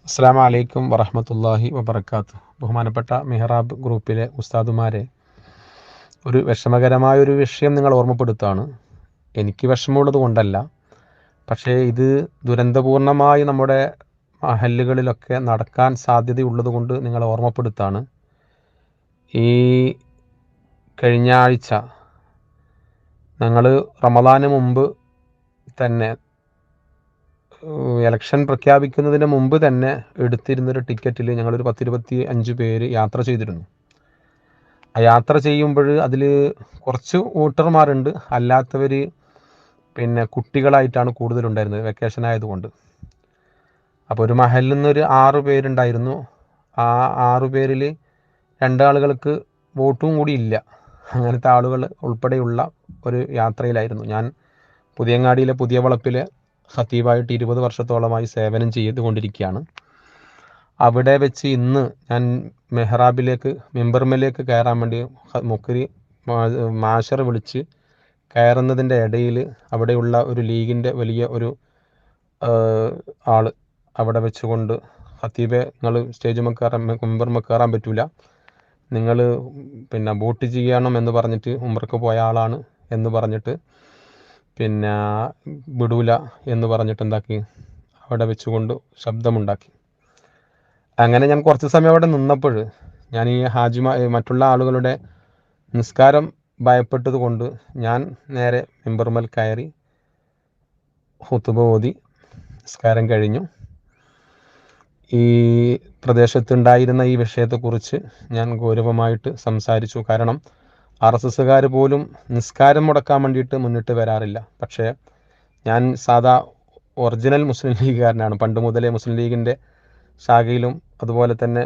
അസ്സലാമു അലൈക്കും വറഹ്മത്തുള്ളാഹി വബറകാതുഹു. ബഹുമാനപ്പെട്ട മിഹ്റാബ് ഗ്രൂപ്പിലെ ഉസ്താദുമാരെ, ഒരു വിഷമകരമായൊരു വിഷയം നിങ്ങൾ ഓർമ്മപ്പെടുത്താണ്. എനിക്ക് വിഷമമുള്ളത് കൊണ്ടല്ല, പക്ഷേ ഇത് ദുരന്തപൂർണമായി നമ്മുടെ മഹല്ലുകളിലൊക്കെ നടക്കാൻ സാധ്യതയുള്ളത് കൊണ്ട് നിങ്ങളെ ഓർമ്മപ്പെടുത്താണ്. ഈ കഴിഞ്ഞ ആഴ്ച ഞങ്ങൾ റമദാന് മുമ്പ് തന്നെ ഇലക്ഷൻ പ്രഖ്യാപിക്കുന്നതിന് മുമ്പ് തന്നെ എടുത്തിരുന്നൊരു ടിക്കറ്റിൽ ഞങ്ങളൊരു 10-25 പേര് യാത്ര ചെയ്തിരുന്നു. ആ യാത്ര ചെയ്യുമ്പോൾ അതിൽ കുറച്ച് വോട്ടർമാരുണ്ട്, അല്ലാത്തവർ കുട്ടികളായിട്ടാണ് കൂടുതലുണ്ടായിരുന്നത്, വെക്കേഷൻ ആയതുകൊണ്ട്. അപ്പോൾ ഒരു മഹലിൽ നിന്നൊരു 6 പേരുണ്ടായിരുന്നു. ആ 6 പേരിൽ 2 ആളുകൾക്ക് വോട്ടും കൂടി ഇല്ല. അങ്ങനത്തെ ആളുകൾ ഉൾപ്പെടെയുള്ള ഒരു യാത്രയിലായിരുന്നു ഞാൻ. പുതിയങ്ങാടിയിലെ പുതിയ വളപ്പിലെ ഖത്തീബായിട്ട് 20 വർഷത്തോളമായി സേവനം ചെയ്തുകൊണ്ടിരിക്കുകയാണ്. അവിടെ വെച്ച് ഇന്ന് ഞാൻ മെഹ്റാബിലേക്ക് മിമ്പർമലേക്ക് കയറാൻ വേണ്ടി മുക്കരി മാഷർ വിളിച്ച് കയറുന്നതിൻ്റെ ഇടയിൽ അവിടെയുള്ള ഒരു ലീഗിൻ്റെ വലിയ ഒരു ആൾ അവിടെ വെച്ചുകൊണ്ട്, ഖത്തീബെ നിങ്ങൾ സ്റ്റേജുമ്മ കയറാൻ മിമ്പർമ കയറാൻ പറ്റൂല, നിങ്ങൾ വോട്ട് ചെയ്യണം എന്ന് പറഞ്ഞിട്ട് ഉംറക്ക് പോയ ആളാണ് എന്ന് പറഞ്ഞിട്ട് വിടൂല എന്ന് പറഞ്ഞിട്ട് എന്താക്കി, അവിടെ വെച്ചുകൊണ്ട് ശബ്ദമുണ്ടാക്കി. അങ്ങനെ ഞാൻ കുറച്ച് സമയം അവിടെ നിന്നപ്പോൾ ഞാൻ ഈ മറ്റുള്ള ആളുകളുടെ നിസ്കാരം ഭയപ്പെട്ടത് കൊണ്ട് ഞാൻ നേരെ മിമ്പർമൽ കയറി ഖുതുബ ഓതി നിസ്കാരം കഴിഞ്ഞു. ഈ പ്രദേശത്തുണ്ടായിരുന്ന ഈ വിഷയത്തെക്കുറിച്ച് ഞാൻ ഗൗരവമായിട്ട് സംസാരിച്ചു. കാരണം RSSകാർ പോലും നിസ്കാരം മുടക്കാൻ വേണ്ടിയിട്ട് മുന്നിട്ട് വരാറില്ല. പക്ഷേ ഞാൻ സാധാ ഒറിജിനൽ മുസ്ലിം ലീഗുകാരനാണ്. പണ്ട് മുതലേ മുസ്ലിം ലീഗിൻ്റെ ശാഖയിലും അതുപോലെ തന്നെ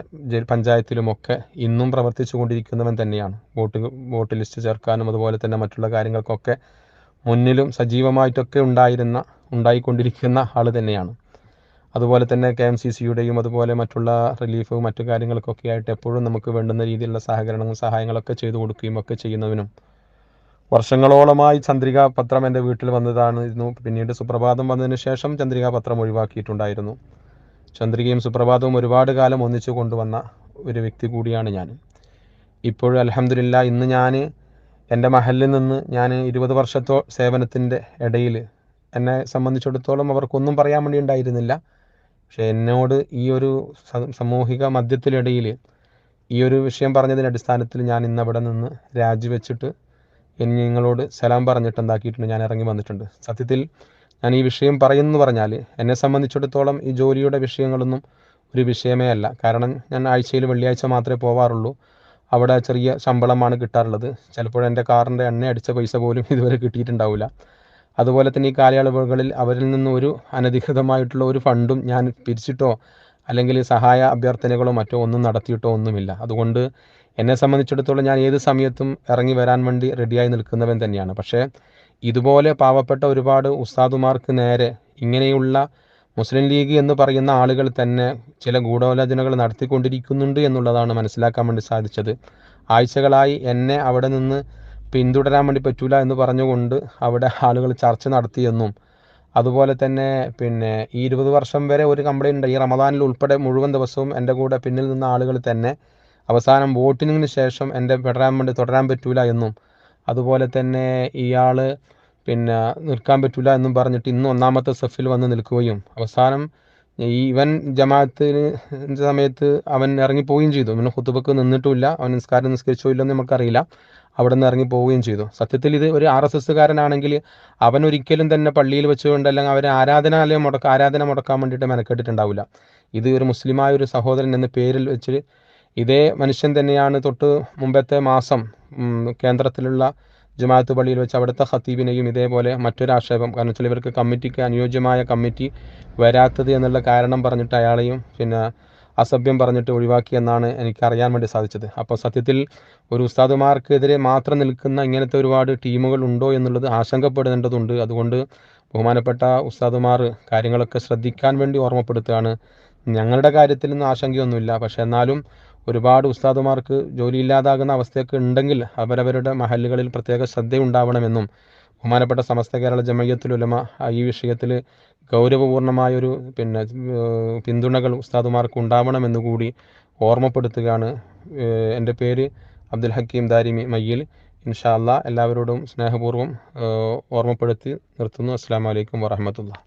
പഞ്ചായത്തിലുമൊക്കെ ഇന്നും പ്രവർത്തിച്ചു കൊണ്ടിരിക്കുന്നവൻ തന്നെയാണ്. വോട്ട് ലിസ്റ്റ് ചേർക്കാനും അതുപോലെ തന്നെ മറ്റുള്ള കാര്യങ്ങൾക്കൊക്കെ മുന്നിലും സജീവമായിട്ടൊക്കെ ഉണ്ടായിക്കൊണ്ടിരിക്കുന്ന ആൾ തന്നെയാണ്. അതുപോലെ തന്നെ KMCCയുടെയും അതുപോലെ മറ്റുള്ള റിലീഫ് മറ്റു കാര്യങ്ങൾക്കൊക്കെ ആയിട്ട് എപ്പോഴും നമുക്ക് വേണ്ടുന്ന രീതിയിലുള്ള സഹായങ്ങളൊക്കെ ചെയ്തു കൊടുക്കുകയും ഒക്കെ ചെയ്യുന്നവനും, വർഷങ്ങളോളമായി ചന്ദ്രികാ പത്രം എൻ്റെ വീട്ടിൽ വന്നതായിരുന്നു. പിന്നീട് സുപ്രഭാതം വന്നതിന് ശേഷം ചന്ദ്രികാ പത്രം ഒഴിവാക്കിയിട്ടുണ്ടായിരുന്നു. ചന്ദ്രികയും സുപ്രഭാതവും ഒരുപാട് കാലം ഒന്നിച്ചു കൊണ്ടുവന്ന ഒരു വ്യക്തി കൂടിയാണ് ഞാൻ. ഇപ്പോഴും അൽഹംദുലില്ലാ ഇന്ന് ഞാൻ എൻ്റെ മഹലിൽ നിന്ന് ഞാൻ 20 വർഷത്തോ സേവനത്തിൻ്റെ ഇടയിൽ എന്നെ സംബന്ധിച്ചിടത്തോളം അവർക്കൊന്നും പറയാൻ വേണ്ടി ഉണ്ടായിരുന്നില്ല. പക്ഷേ എന്നോട് ഈ ഒരു സാമൂഹിക മധ്യത്തിനിടയിൽ ഈ ഒരു വിഷയം പറഞ്ഞതിൻ്റെ അടിസ്ഥാനത്തിൽ ഞാൻ ഇന്ന് അവിടെ നിന്ന് രാജിവെച്ചിട്ട് നിങ്ങളോട് സലാം പറഞ്ഞിട്ട് എന്താക്കിയിട്ടുണ്ട്, ഞാൻ ഇറങ്ങി വന്നിട്ടുണ്ട്. സത്യത്തിൽ ഞാൻ ഈ വിഷയം പറയുന്നു പറഞ്ഞാൽ എന്നെ സംബന്ധിച്ചിടത്തോളം ഈ ജോലിയുടെ വിഷയങ്ങളൊന്നും ഒരു വിഷയമേ അല്ല. കാരണം ഞാൻ ആഴ്ചയിൽ വെള്ളിയാഴ്ച മാത്രമേ പോവാറുള്ളൂ. അവിടെ ചെറിയ ശമ്പളമാണ് കിട്ടാറുള്ളത്. ചിലപ്പോൾ എൻ്റെ കാറിൻ്റെ എണ്ണ അടിച്ച പൈസ പോലും ഇതുവരെ കിട്ടിയിട്ടുണ്ടാവില്ല. അതുപോലെ തന്നെ ഈ കാലയളവുകളിൽ അവരിൽ നിന്ന് ഒരു അനധികൃതമായിട്ടുള്ള ഒരു ഫണ്ടും ഞാൻ പിരിച്ചിട്ടോ അല്ലെങ്കിൽ സഹായ അഭ്യർത്ഥനകളോ മറ്റോ ഒന്നും നടത്തിയിട്ടോ ഒന്നുമില്ല. അതുകൊണ്ട് എന്നെ സംബന്ധിച്ചിടത്തോളം ഞാൻ ഏത് സമയത്തും ഇറങ്ങി വരാൻ വേണ്ടി റെഡിയായി നിൽക്കുന്നവൻ തന്നെയാണ്. പക്ഷേ ഇതുപോലെ പാവപ്പെട്ട ഒരുപാട് ഉസ്താദുമാർക്ക് നേരെ ഇങ്ങനെയുള്ള മുസ്ലിം ലീഗ് എന്ന് പറയുന്ന ആളുകൾ തന്നെ ചില ഗൂഢാലോചനകൾ നടത്തിക്കൊണ്ടിരിക്കുന്നുണ്ട് എന്നുള്ളതാണ് മനസ്സിലാക്കാൻ വേണ്ടി സാധിച്ചത്. ആഴ്ചകളായി എന്നെ അവിടെ നിന്ന് പിന്തുടരാൻ വേണ്ടി പറ്റൂല എന്ന് പറഞ്ഞുകൊണ്ട് അവിടെ ആളുകൾ ചർച്ച നടത്തിയെന്നും, അതുപോലെ തന്നെ ഈ 20 വർഷം വരെ ഒരു കംപ്ലൈൻ്റ് ഉണ്ട്, ഈ റമദാനിൽ ഉൾപ്പെടെ മുഴുവൻ ദിവസവും എൻ്റെ കൂടെ പിന്നിൽ നിന്ന ആളുകൾ തന്നെ അവസാനം വോട്ടിങ്ങിന് ശേഷം എൻ്റെ തുടരാൻ പറ്റൂല എന്നും, അതുപോലെ തന്നെ ഇയാൾ നിൽക്കാൻ പറ്റൂല എന്നും പറഞ്ഞിട്ട് ഇന്ന് 1ാമത്തെ സഫിൽ വന്ന് നിൽക്കുകയും അവസാനം ഇവൻ ജമാഅത്തിന് സമയത്ത് അവൻ ഇറങ്ങിപ്പോവുകയും ചെയ്തു. ഇവന് ഖുതുബക്ക് നിന്നിട്ടുമില്ല, അവൻ നിസ്കരിച്ചോ ഇല്ലെന്ന് നമുക്കറിയില്ല, അവിടെ നിന്ന് ഇറങ്ങി പോവുകയും ചെയ്തു. സത്യത്തിൽ ഇത് ഒരു RSSകാരനാണെങ്കിൽ അവൻ ഒരിക്കലും തന്നെ പള്ളിയിൽ വെച്ചുകൊണ്ട് അല്ലെങ്കിൽ അവരെ ആരാധന മുടക്കാൻ വേണ്ടിയിട്ട് മെനക്കെട്ടിട്ടുണ്ടാവില്ല. ഇത് ഒരു മുസ്ലിമായ ഒരു സഹോദരൻ എന്ന പേരിൽ വെച്ച് ഇതേ മനുഷ്യൻ തന്നെയാണ് തൊട്ട് മുമ്പത്തെ മാസം കേന്ദ്രത്തിലുള്ള ജമാഅത്ത് പള്ളിയിൽ വെച്ച് അവിടുത്തെ ഖത്തീബിനെയും ഇതേപോലെ മറ്റൊരു ആക്ഷേപം, കാരണം വെച്ചാൽ ഇവർക്ക് കമ്മിറ്റിക്ക് അനുയോജ്യമായ കമ്മിറ്റി വരാത്തത് എന്നുള്ള കാരണം പറഞ്ഞിട്ട് അയാളെയും അസഭ്യം പറഞ്ഞിട്ട് ഒഴിവാക്കി എന്നാണ് എനിക്ക് അറിയാൻ വേണ്ടി സാധിച്ചത്. അപ്പോൾ സത്യത്തിൽ ഒരു ഉസ്താദുമാർക്കെതിരെ മാത്രം നിൽക്കുന്ന ഇങ്ങനത്തെ ഒരുപാട് ടീമുകൾ ഉണ്ടോ എന്നുള്ളത് ആശങ്കപ്പെടേണ്ടതുണ്ട്. അതുകൊണ്ട് ബഹുമാനപ്പെട്ട ഉസ്താദുമാർ കാര്യങ്ങളൊക്കെ ശ്രദ്ധിക്കാൻ വേണ്ടി ഓർമ്മപ്പെടുത്തുകയാണ്. ഞങ്ങളുടെ കാര്യത്തിൽ നിന്നും ആശങ്കയൊന്നുമില്ല, പക്ഷേ എന്നാലും ഒരുപാട് ഉസ്താദുമാർക്ക് ജോലിയില്ലാതാകുന്ന അവസ്ഥയൊക്കെ ഉണ്ടെങ്കിൽ അവരവരുടെ മഹല്ലുകളിൽ പ്രത്യേക ശ്രദ്ധയുണ്ടാവണമെന്നും, ബഹുമാനപ്പെട്ട സമസ്ത കേരള ജമയ്യത്തുൽ ഉലമ ഈ വിഷയത്തിൽ ഗൗരവപൂർണമായൊരു പിന്തുണകൾ ഉസ്താദുമാർക്ക് ഉണ്ടാവണമെന്നുകൂടി ഓർമ്മപ്പെടുത്തുകയാണ്. എൻ്റെ പേര് അബ്ദുൽ ഹക്കീം ദാരിമി മയ്യിൽ. ഇൻഷാ അല്ലാഹ് എല്ലാവരോടും സ്നേഹപൂർവ്വം ഓർമ്മപ്പെടുത്തി നിർത്തുന്നു. അസ്സലാമു അലൈക്കും വറഹ്മത്തുള്ളാഹി.